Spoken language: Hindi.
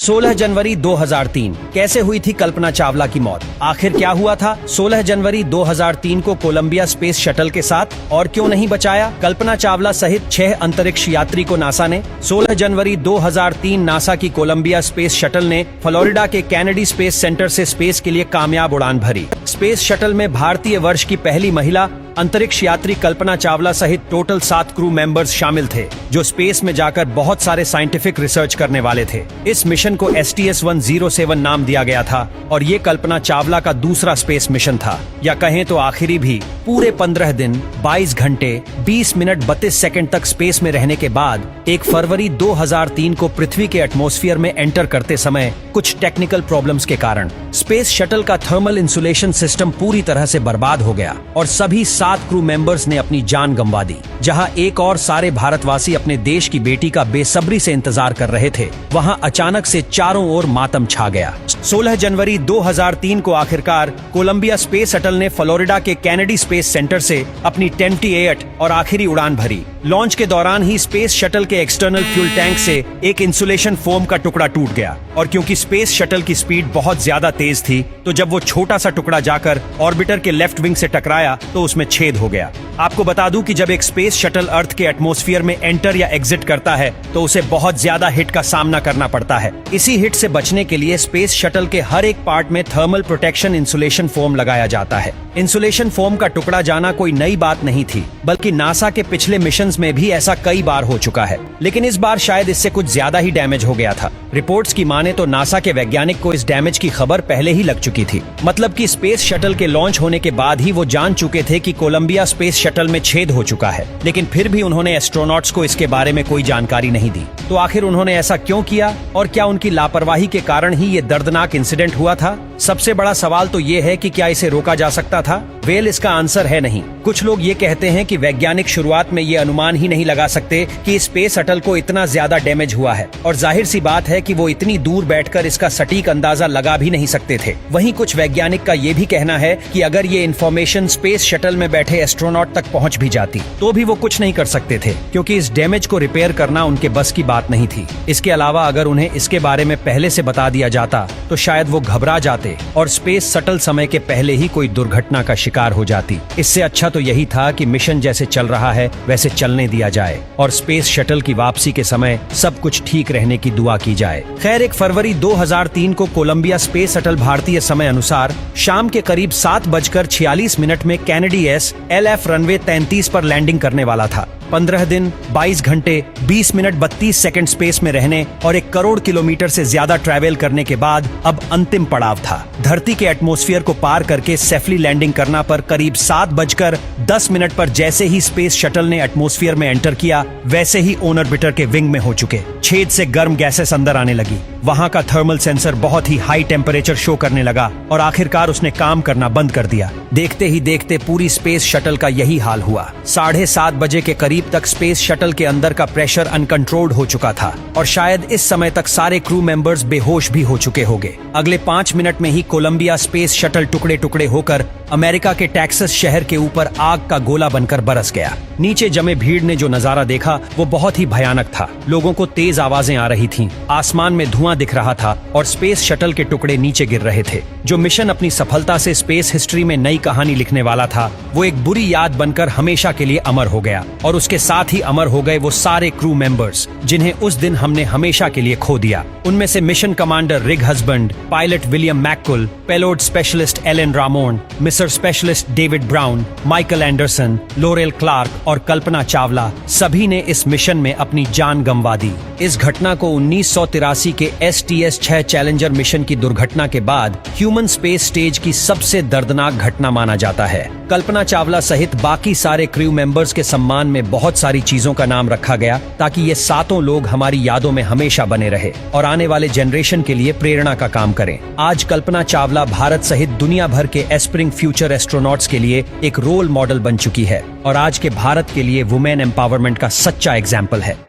16 जनवरी 2003 कैसे हुई थी कल्पना चावला की मौत? आखिर क्या हुआ था 16 जनवरी 2003 को कोलंबिया स्पेस शटल के साथ, और क्यों नहीं बचाया कल्पना चावला सहित 6 अंतरिक्ष यात्री को नासा ने? 16 जनवरी 2003 नासा की कोलंबिया स्पेस शटल ने फ्लोरिडा के कैनेडी स्पेस सेंटर से स्पेस के लिए कामयाब उड़ान भरी। स्पेस शटल में भारतीय वर्ष की पहली महिला अंतरिक्ष यात्री कल्पना चावला सहित टोटल 7 क्रू मेंबर्स शामिल थे, जो स्पेस में जाकर बहुत सारे साइंटिफिक रिसर्च करने वाले थे। इस मिशन को STS-107 नाम दिया गया था और ये कल्पना चावला का दूसरा स्पेस मिशन था, या कहें तो आखिरी भी। पूरे 15 दिन 22 घंटे 20 मिनट 32 सेकंड तक स्पेस में रहने के बाद 1 फरवरी 2003 को पृथ्वी के एटमॉस्फेयर में एंटर करते समय कुछ टेक्निकल प्रॉब्लम्स के कारण स्पेस शटल का थर्मल इंसुलेशन सिस्टम पूरी तरह से बर्बाद हो गया और सभी 7 क्रू मेंबर्स ने अपनी जान गंवा दी। जहां एक और सारे भारतवासी अपने देश की बेटी का बेसब्री से इंतजार कर रहे थे, वहां अचानक से चारों ओर मातम छा गया। 16 जनवरी 2003 को आखिरकार कोलंबिया स्पेस शटल ने फ्लोरिडा के कैनेडी स्पेस सेंटर से अपनी 10T-8 और आखिरी उड़ान भरी। लॉन्च के दौरान ही स्पेस शटल के एक्सटर्नल फ्यूल टैंक से एक इंसुलेशन फोम का टुकड़ा टूट गया, और क्योंकि स्पेस शटल की स्पीड बहुत ज्यादा तेज थी, तो जब वो छोटा सा टुकड़ा जाकर ऑर्बिटर के लेफ्ट विंग से टकराया तो उसमें छेद हो गया। आपको बता दूं कि जब एक स्पेस शटल अर्थ के एटमॉस्फेयर में एंटर या एग्जिट करता है तो उसे बहुत ज्यादा हिट का सामना करना पड़ता है। इसी हिट से बचने के लिए स्पेस शटल के हर एक पार्ट में थर्मल प्रोटेक्शन इंसुलेशन फोम लगाया जाता है। इंसुलेशन फोम का टुकड़ा जाना कोई नई बात नहीं थी, बल्कि नासा के पिछले मिशंस में भी ऐसा कई बार हो चुका है, लेकिन इस बार शायद इससे कुछ ज्यादा ही डैमेज हो गया था। रिपोर्ट्स की माने तो नासा के वैज्ञानिक को इस डैमेज की खबर पहले ही लग चुकी थी। मतलब कि स्पेस शटल के लॉन्च होने के बाद ही वो जान चुके थे कि कोलंबिया स्पेस शटल में छेद हो चुका है, लेकिन फिर भी उन्होंने एस्ट्रोनॉट्स को इसके बारे में कोई जानकारी नहीं दी। तो आखिर उन्होंने ऐसा क्यों किया, और क्या उनकी लापरवाही के कारण ही ये दर्दनाक इंसिडेंट हुआ था? सबसे बड़ा सवाल तो ये है कि क्या इसे रोका जा सकता था? वेल, इसका आंसर है नहीं। कुछ लोग ये कहते हैं कि वैज्ञानिक शुरुआत में ये अनुमान ही नहीं लगा सकते कि स्पेस शटल को इतना ज्यादा डैमेज हुआ है, और जाहिर सी बात है कि वो इतनी दूर बैठकर इसका सटीक अंदाजा लगा भी नहीं सकते थे। वहीं कुछ वैज्ञानिक का ये भी कहना है कि अगर ये इन्फॉर्मेशन स्पेस शटल में बैठे एस्ट्रोनॉट तक पहुंच भी जाती तो भी वो कुछ नहीं कर सकते थे, क्योंकि इस डैमेज को रिपेयर करना उनके बस की बात नहीं थी। इसके अलावा अगर उन्हें इसके बारे में पहले से बता दिया जाता तो शायद वो घबरा जाते और स्पेस शटल समय के पहले ही कोई दुर्घटना का शिकार हो जाती। इससे अच्छा तो यही था कि मिशन जैसे चल रहा है वैसे चलने दिया जाए और स्पेस शटल की वापसी के समय सब कुछ ठीक रहने की दुआ की जाए। खैर, 1 फरवरी 2003 को कोलंबिया स्पेस शटल भारतीय समय अनुसार शाम के करीब 7:46 में कैनेडी LF रनवे 33 पर लैंडिंग करने वाला था। 15 दिन 22 घंटे 20 मिनट 32 सेकंड स्पेस में रहने और 1 करोड़ किलोमीटर से ज्यादा ट्रैवल करने के बाद अब अंतिम पड़ाव था। धरती के एटमॉस्फेयर को पार करके सेफली लैंडिंग करना पर करीब 7:10 पर जैसे ही स्पेस शटल ने एटमॉस्फेयर में एंटर किया, वैसे ही ऑर्बिटर के विंग में हो चुके छेद से गर्म गैसेस अंदर आने लगी। वहां का थर्मल सेंसर बहुत ही हाई टेम्परेचर शो करने लगा और आखिरकार उसने काम करना बंद कर दिया। देखते ही देखते पूरी स्पेस शटल का यही हाल हुआ। 7:30 बजे के करीब तक स्पेस शटल के अंदर का प्रेशर अनकंट्रोल्ड हो चुका था और शायद इस समय तक सारे क्रू मेंबर्स बेहोश भी हो चुके होंगे। अगले 5 मिनट में ही कोलंबिया स्पेस शटल टुकड़े टुकड़े होकर अमेरिका के टेक्सास शहर के ऊपर आग का गोला बनकर बरस गया। नीचे जमे भीड़ ने जो नजारा देखा वो बहुत ही भयानक था। लोगों को तेज आवाजें आ रही थीं, आसमान में धुआं दिख रहा था और स्पेस शटल के टुकड़े नीचे गिर रहे थे। जो मिशन अपनी सफलता से स्पेस हिस्ट्री में नई कहानी लिखने वाला था, वो एक बुरी याद बनकर हमेशा के लिए अमर हो गया, और उसके साथ ही अमर हो गए वो सारे क्रू मेंबर्स जिन्हें उस दिन हमने हमेशा के लिए खो दिया। उनमें से mission commander Rick Husband, pilot William McCool, payload specialist Ilan Ramon, mission specialist David Brown, Michael Anderson, Laurel Clark और कल्पना चावला, सभी ने इस मिशन में अपनी जान गंवा दी। इस घटना को 1983 के STS-6 चैलेंजर मिशन की दुर्घटना के बाद ह्यूमन स्पेस स्टेज की सबसे दर्दनाक घटना माना जाता है। कल्पना चावला सहित बाकी सारे क्रू मेंबर्स के सम्मान में बहुत सारी चीजों का नाम रखा गया, ताकि ये 7 लोग हमारी यादों में हमेशा बने रहे और आने वाले जनरेशन के लिए प्रेरणा का काम करें। आज कल्पना चावला भारत सहित दुनिया भर के एस्पिरिंग फ्यूचर एस्ट्रोनॉट्स के लिए एक रोल मॉडल बन चुकी है और आज के भारत के लिए वुमेन एम्पावरमेंट का सच्चा एग्जाम्पल है।